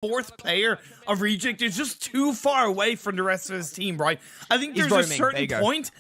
fourth player of Reject is just too far away from the rest of his team, right? I think there's a certain point.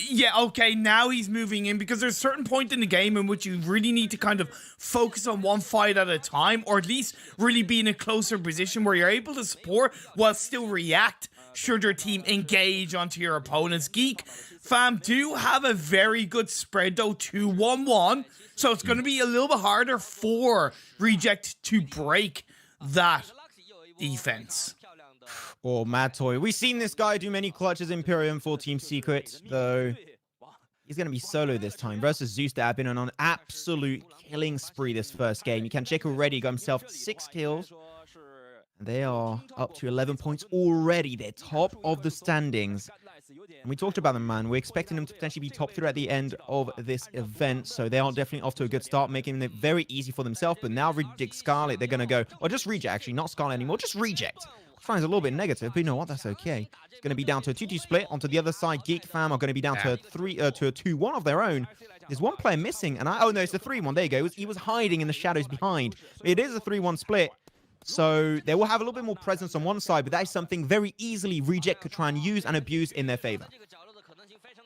Yeah, okay, now he's moving in because there's a certain point in the game in which you really need to kind of focus on one fight at a time, or at least really be in a closer position where you're able to support while still react should your team engage onto your opponent's. Geek fam do have a very good spread though, 2-1-1, so it's going to be a little bit harder for Reject to break that defense. Or Mad Toy. We've seen this guy do many clutches Imperium for Team Secret, though he's going to be solo this time versus ZUXXY that have been on an absolute killing spree this first game. You can check already, got himself 6 kills. And they are up to 11 points already. They're top of the standings. And we talked about them, man. We're expecting them to potentially be top 3 at the end of this event. So they are definitely off to a good start, making it very easy for themselves. But now Reject Scarlet, they're going to go, or just Reject actually, not Scarlet anymore, just Reject. Finds a little bit negative, but you know what? That's okay. It's going to be down to a 2-2 split. Onto the other side, Geek fam are going to be down to a 2-1 of their own. There's one player missing, and oh no, it's a 3-1. There you go. He was hiding in the shadows behind. It is a 3-1 split, so they will have a little bit more presence on one side, but that is something very easily Reject could try and use and abuse in their favor.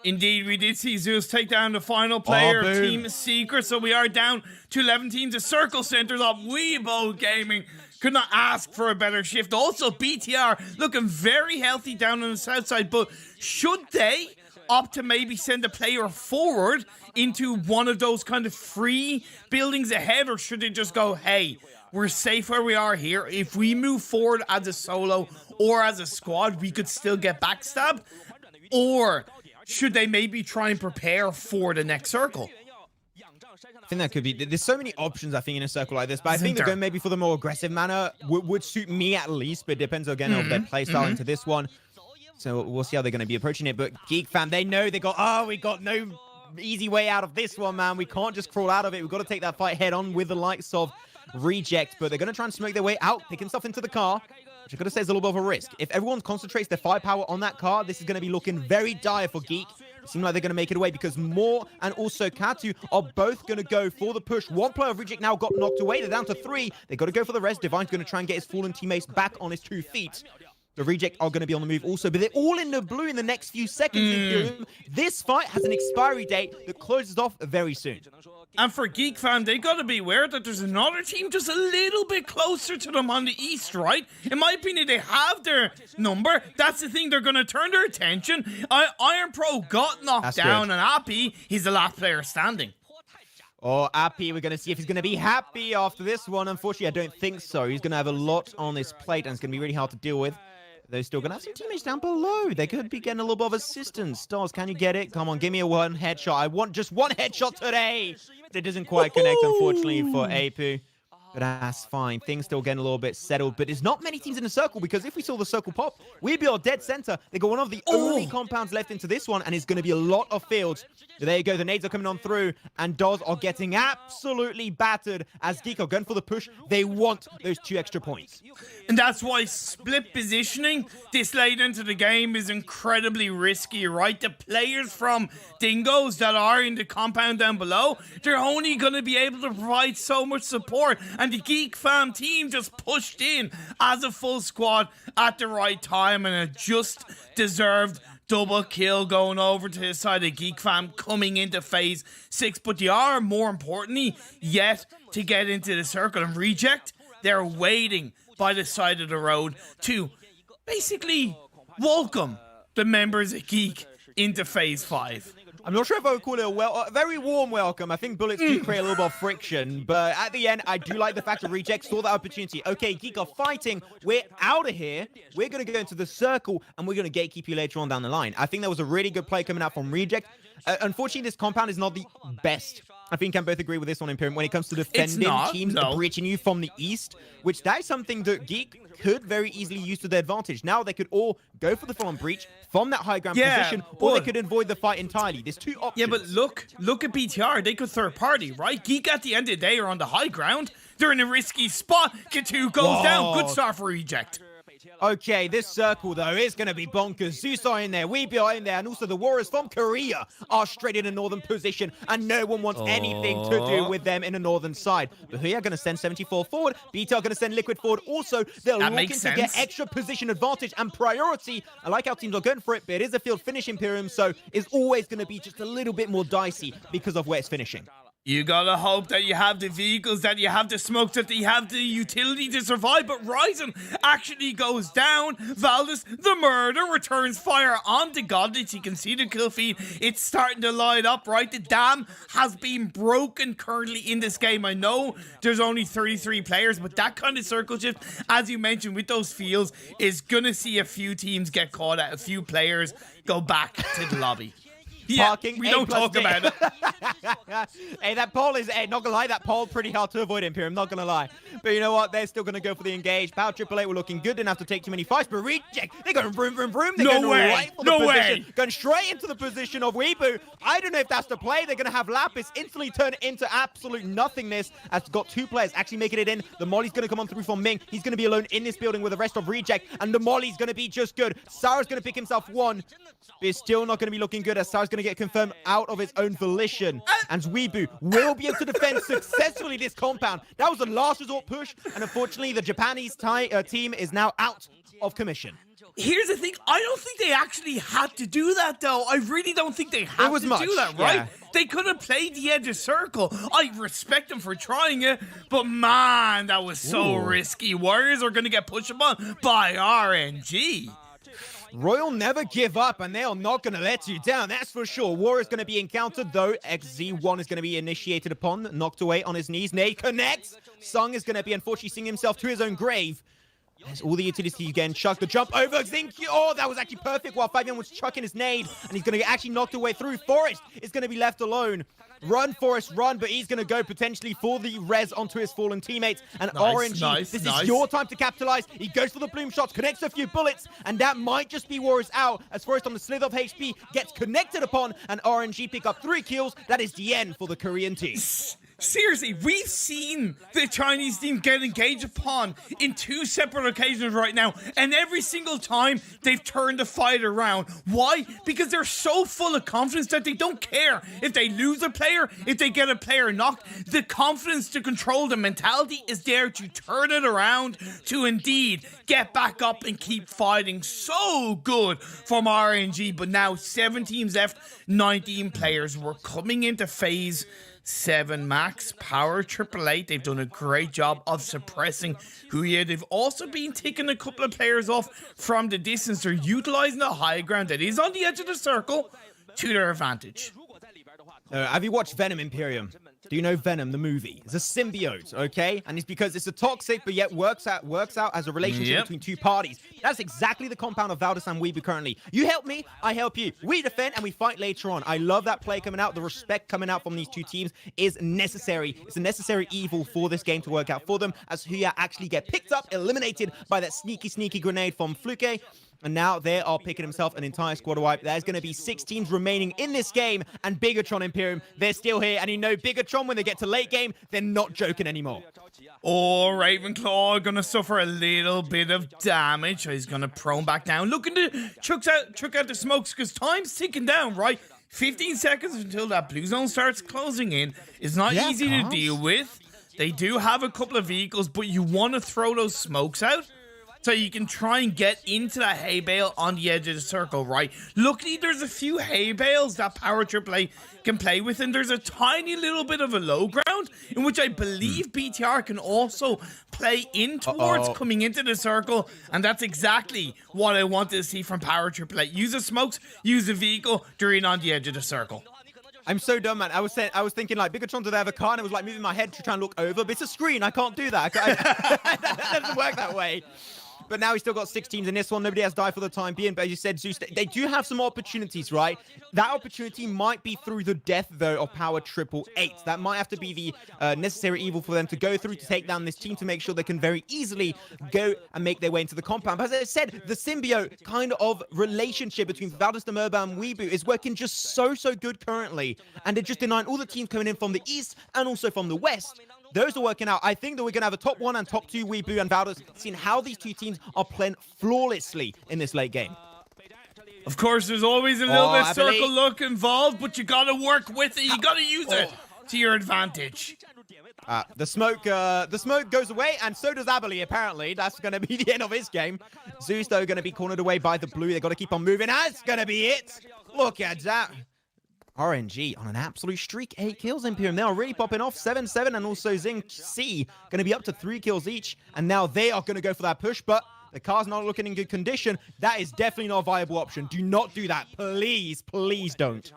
Indeed, we did see Zeus take down the final player of Team Secret, so we are down to 11 teams. The Circle Centers of Weibo Gaming could not ask for a better shift. Also, BTR looking very healthy down on the south side, but should they opt to maybe send a player forward into one of those kind of free buildings ahead, or should they just go, hey, we're safe where we are here. If we move forward as a solo or as a squad, we could still get backstabbed? Or should they maybe try and prepare for the next circle? I think that could be. There's so many options, I think, in a circle like this. But I think they're going maybe for the more aggressive manner. Would suit me at least, but it depends again on their playstyle into this one. So we'll see how they're going to be approaching it. But Geek fam, they know we got no easy way out of this one, man. We can't just crawl out of it. We've got to take that fight head on with the likes of Reject. But they're going to try and smoke their way out, picking stuff into the car, which I've got to say is a little bit of a risk. If everyone concentrates their firepower on that car, this is going to be looking very dire for Geek. Seem like they're going to make it away because Moore and also Katu are both going to go for the push. One player of Reject now got knocked away. They're down to 3. They've got to go for the rest. Divine's going to try and get his fallen teammates back on his 2 feet. The Reject are going to be on the move also, but they're all in the blue in the next few seconds. This fight has an expiry date that closes off very soon. And for Geek fam, they got to be aware that there's another team just a little bit closer to them on the east, right? In my opinion, they have their number. That's the thing. They're going to turn their attention. Iron Pro got knocked down, and Appy, he's the last player standing. Oh, Appy, we're going to see if he's going to be happy after this one. Unfortunately, I don't think so. He's going to have a lot on his plate, and it's going to be really hard to deal with. They're still going to have some teammates down below. They could be getting a little bit of assistance. Stars, can you get it? Come on, give me a 1 headshot. I want just 1 headshot today. It doesn't quite connect, unfortunately, for Apu. But that's fine. Things still getting a little bit settled. But there's not many teams in the circle, because if we saw the circle pop, we'd be on dead center. They got one of the only compounds left into this one, and it's going to be a lot of fields. There you go. The nades are coming on through, and Doz are getting absolutely battered as Geek are going for the push. They want those 2 extra points. And that's why split positioning this late into the game is incredibly risky, right? The players from Dingoes that are in the compound down below, they're only going to be able to provide so much support. And the Geek fam team just pushed in as a full squad at the right time, and it just deserved double kill going over to the side of Geek fam coming into phase 6. But they are, more importantly, yet to get into the circle. And Reject, they're waiting by the side of the road to basically welcome the members of Geek into phase 5. I'm not sure if I would call it a very warm welcome. I think bullets do create a little bit of friction, but at the end, I do like the fact that Reject saw that opportunity. Okay, Geek are fighting. We're out of here. We're going to go into the circle, and we're going to gatekeep you later on down the line. I think that was a really good play coming out from Reject. Unfortunately, this compound is not the best. I think I can both agree with this one, Imperium, when it comes to defending teams breaching you from the east, which that is something that Geek could very easily use to their advantage. Now they could all go for the full-on breach from that high ground position, or they could avoid the fight entirely. There's 2 options. Yeah, but look at BTR. They could third party, right? Geek at the end of the day are on the high ground. They're in a risky spot. K2 goes down. Good start for Reject. Okay, this circle, though, is going to be bonkers. ZUXXY in there, Weeby are in there, and also the Warriors from Korea are straight in a northern position, and no one wants anything to do with them in the northern side. But here are going to send 74 forward. BTR are going to send Liquid forward. Also, they're looking to get extra position advantage and priority. I like how teams are going for it, but it is a field finish Imperium, so it's always going to be just a little bit more dicey because of where it's finishing. You gotta hope that you have the vehicles, that you have the smokes, that you have the utility to survive, but RYZEN actually goes down. Valdez, the murder, returns fire on the Godless. You can see the kill feed. It's starting to light up, right? The dam has been broken currently in this game. I know there's only 33 players, but that kind of circle shift, as you mentioned, with those fields, is gonna see a few teams get caught out, a few players go back to the lobby. Yeah, Parking, we don't talk about it. Hey, that pole is, not gonna lie, that pole pretty hard to avoid, Imperium, not gonna lie. But you know what, they're still gonna go for the engage. Power Triple 8 were looking good, didn't have to take too many fights, but reject, they're going vroom, vroom, vroom. They're No going way, right for no the way. position, going straight into the position of Weebu. I don't know if that's the play. They're gonna have Lapis instantly turn into absolute nothingness, as got two players actually making it in. The Molly's gonna come on through from Ming. He's gonna be alone in this building with the rest of Reject, and the Molly's gonna be just good. Sarah's gonna pick himself one, but it's still not gonna be looking good, as Sarah's gonna get confirmed out of his own volition, and Weebu will be able to defend successfully this compound. That was a last resort push, and unfortunately the Japanese team is now out of commission. Here's the thing, I don't think they actually had to do that, though. I really don't think they had to do that, right? Yeah. They could have played the edge of circle. I respect them for trying it, but man, that was so risky. Warriors are going to get pushed upon by RNG. Royal never give up, and they are not going to let you down, that's for sure. War is going to be encountered, though. XZ1 is going to be initiated upon, knocked away on his knees. Nade connects. Sung is going to be unfortunately singing himself to his own grave. There's all the utilities again. Chuck the jump over. Zinky. Oh, that was actually perfect while Fabian was chucking his nade, and he's going to get actually knocked away through. Forest is going to be left alone. Run, Forest, run, but he's going to go potentially for the res onto his fallen teammates. And RNG, this is your time to capitalize. He goes for the bloom shots, connects a few bullets, and that might just be Warriors out, as Forest on the slither of HP gets connected upon, and RNG pick up 3 kills. That is the end for the Korean team. Seriously, we've seen the Chinese team get engaged upon in 2 separate occasions right now, and every single time they've turned the fight around. Why? Because they're so full of confidence that they don't care if they lose a player, if they get a player knocked. The confidence to control the mentality is there to turn it around, to indeed get back up and keep fighting. So good from RNG, but now 7 teams left, 19 players. We're coming into phase 7 max. Power Triple 8, they've done a great job of suppressing Huya. They've also been taking a couple of players off from the distance. They're utilizing the high ground that is on the edge of the circle to their advantage. Have you watched Venom, Imperium? Do you know Venom, the movie? It's a symbiote, okay? And it's because it's a toxic, but yet works out as a relationship between 2 parties. That's exactly the compound of Valdez and Weebu currently. You help me, I help you. We defend and we fight later on. I love that play coming out. The respect coming out from these 2 teams is necessary. It's a necessary evil for this game to work out for them, as Huya actually get picked up, eliminated by that sneaky grenade from Fluke. And now they are picking himself an entire squad wipe. There's going to be 6 teams remaining in this game. And Bigatron Imperium, they're still here. And you know Bigatron, when they get to late game, they're not joking anymore. Oh, Ravenclaw going to suffer a little bit of damage. He's going to prone back down. Looking to chuck out the smokes, because time's ticking down, right? 15 seconds until that blue zone starts closing in. It's not easy to deal with. They do have a couple of vehicles, but you want to throw those smokes out so you can try and get into that hay bale on the edge of the circle, right? Luckily, there's a few hay bales that Power AAA can play with, and there's a tiny little bit of a low ground in which I believe BTR can also play in towards coming into the circle, and that's exactly what I want to see from Power AAA. Use the smokes, use the vehicle during on the edge of the circle. I'm so dumb, man. I was thinking, like, Bigatron, do they have a car? And I was, like, moving my head to try and look over. But it's a screen. I can't do that. That doesn't work that way. But now he's still got 6 teams in this one. Nobody has died for the time being. But as you said, Zeus, they do have some opportunities, right? That opportunity might be through the death, though, of Power Triple 8. That might have to be the necessary evil for them to go through to take down this team, to make sure they can very easily go and make their way into the compound. But as I said, the symbiote kind of relationship between Valdez, the Merba, and Weebu is working just so good currently. And they're just denying all the teams coming in from the east and also from the west those are working out. I think that we're going to have a top 1 and top 2 Weeboo and Valdez, seeing how these two teams are playing flawlessly in this late game. Of course, there's always a little bit of circle look involved, but you gotta work with it. You gotta use it to your advantage. The smoke goes away, and so does Abilene, apparently. That's going to be the end of his game. Zeus, though, going to be cornered away by the blue. They got to keep on moving. That's going to be it. Look at that. RNG on an absolute streak. 8 kills, Imperium. They are really popping off. 7-7, and also ZUXXY going to be up to 3 kills each. And now they are going to go for that push, but the car's not looking in good condition. That is definitely not a viable option. Do not do that. Please, please don't.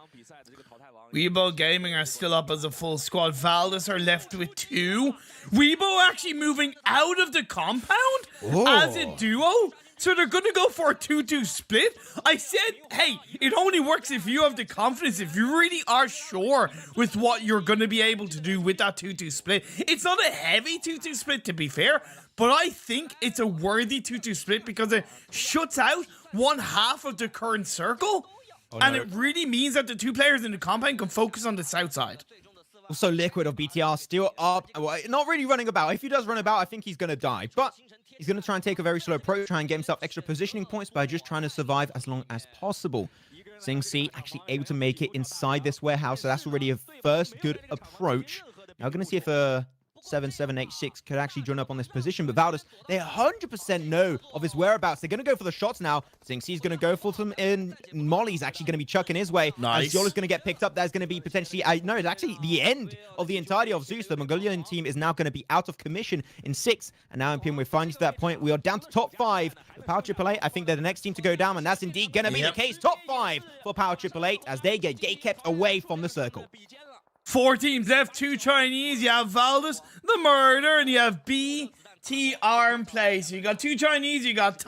Weibo Gaming are still up as a full squad. Valdez are left with 2. Weibo actually moving out of the compound as a duo. So they're going to go for a 2-2 split. I said, hey, it only works if you have the confidence, if you really are sure with what you're going to be able to do with that 2-2 split. It's not a heavy 2-2 split, to be fair, but I think it's a worthy 2-2 split because it shuts out one half of the current circle. And it really means that the 2 players in the compound can focus on the south side. Also, Liquid of BTR still up. Well, not really running about. If he does run about, I think he's going to die. But he's going to try and take a very slow approach, try and get himself extra positioning points by just trying to survive as long as possible. ZUXXY actually able to make it inside this warehouse, so that's already a first good approach. Now, we're going to see if 7786 could actually join up on this position, but Valdez, they 100% know of his whereabouts. They're going to go for the shots now. ZUXXY's going to go for some, and Molly's actually going to be chucking his way. Nice. As Yola's going to get picked up. That's going to be potentially, no, it's actually the end of the entirety of Zeus. The Mongolian team is now going to be out of commission in 6, and now Imperium, we're finally to that point. We are down to top 5. The Power Triple 8, I think they're the next team to go down, and that's indeed going to be the case. Top 5 for Power Triple 8 as they get kept away from the circle. 4 teams left, 2 Chinese. You have Valdez, the Murder, and you have BTR in play. So you got 2 Chinese, you got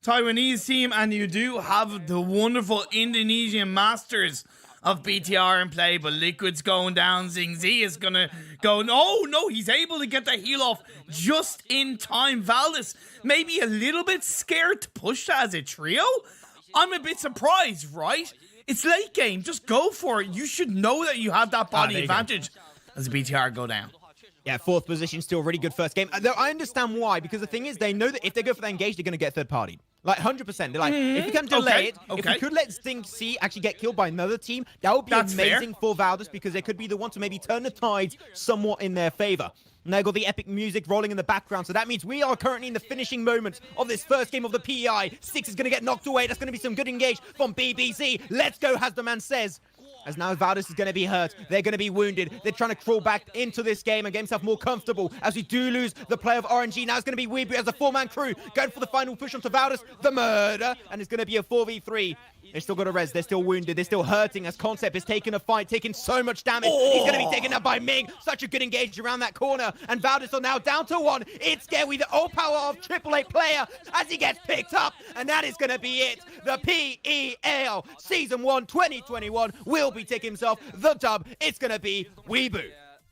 Taiwanese team, and you do have the wonderful Indonesian Masters of BTR in play. But Liquid's going down. ZUXXY is gonna go. Oh no, he's able to get the heal off just in time. Valdez maybe a little bit scared to push that as a trio. I'm a bit surprised, right? It's late game. Just go for it. You should know that you have that body advantage as BTR go down. Yeah, 4th position, still really good first game. I understand why, because the thing is, they know that if they go for that engage, they're going to get third party. Like, 100%. They're like, if we can delay it, if we could let ZUXXY actually get killed by another team, that would be amazing for Valdez, because they could be the one to maybe turn the tides somewhat in their favor. And they've got the epic music rolling in the background, so that means we are currently in the finishing moments of this first game of the PEI. 6 is going to get knocked away. That's going to be some good engage from BBC. Let's go, as the man says. As now Valdez is going to be hurt. They're going to be wounded. They're trying to crawl back into this game and get himself more comfortable. As we do lose the play of RNG. Now it's going to be Weeboo as a 4-man crew. Going for the final push onto Valdez. The Murder. And it's going to be a 4v3. They still got a res. They're still wounded. They're still hurting as Concept is taking a fight, taking so much damage. He's going to be taken up by Ming. Such a good engage around that corner. And Valdez are now down to 1. It's scary. The all power of Triple 8 player as he gets picked up. And that is going to be it. The PEL Season 1 2021 will be taking himself the dub. It's going to be Weeboo.